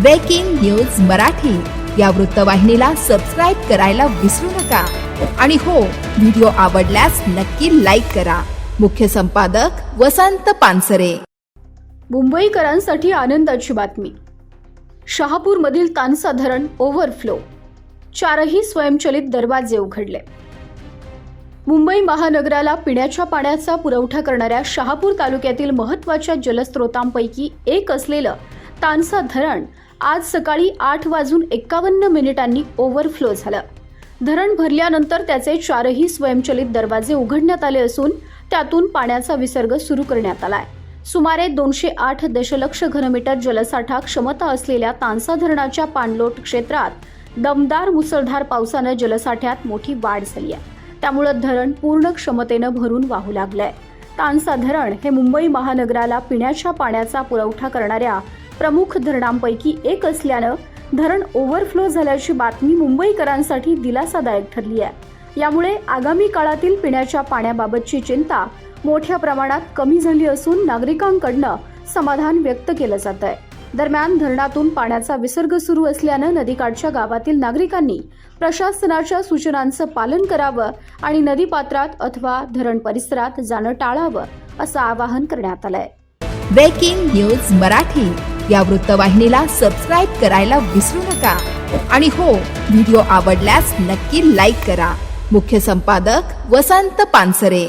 Breaking news Marathi या वृत्तवाहिनीला subscribe करायला विसरू नका आणि हो, व्हिडिओ आवडल्यास नक्की लाईक करा। मुख्य संपादक वसंत पानसरे। मुंबईकरांसाठी आनंदाची बातमी। शहापूरमधील तानसा धरण ओव्हरफ्लो, 4ही स्वयंचलित दरवाजे उघडले। मुंबई महानगराला पिण्याच्या पाण्याचा पुरवठा करणाऱ्या शहापूर तालुक्यातील महत्त्वाच्या जलस्रोतांपैकी एक असलेलं तानसा धरण आज सकाळी 8:51 ओव्हरफ्लो झालं। धरण भरल्यानंतर त्याचे 4ही स्वयंचलित दरवाजे उघडण्यात आले असून त्यातून पाण्याचा विसर्ग सुरू करण्यात आलाय। सुमारे 208 दशलक्ष घनमीटर जलसाठा क्षमता असलेल्या तानसा धरणाच्या पाणलोट क्षेत्रात दमदार मुसळधार पावसाने जलसाठ्यात मोठी वाढ झाली आहे। त्यामुळे धरण पूर्ण क्षमतेने भरून वाहू लागलंय। तानसा धरण हे मुंबई महानगराला पिण्याच्या पाण्याचा पुरवठा करणाऱ्या प्रमुख धरणांपैकी एक असल्याने धरण ओव्हरफ्लो झाल्याची बातमी मुंबईकरांसाठी दिलासादायक ठरली आहे। यामुळे आगामी काळातील पिण्याच्या पाण्याबाबतची चिंता मोठ्या प्रमाणात कमी झाली असून नागरिकांकडून समाधान व्यक्त केलं जात आहे। दरम्यान धरणातून पाण्याचा विसर्ग सुरू असल्याने नदीकाठच्या गावातील नागरिकांनी प्रशासनाच्या सूचनांचं पालन करावं आणि नदीपात्रात अथवा धरण परिसरात जाणं टाळावं असं आवाहन करण्यात आलंय। ब्रेकिंग न्यूज मराठी या वृत्तवाहिनीला सबस्क्राईब करायला विसरू नका आणि हो, व्हिडिओ आवडल्यास नक्की लाईक करा। मुख्य संपादक वसंत पानसरे।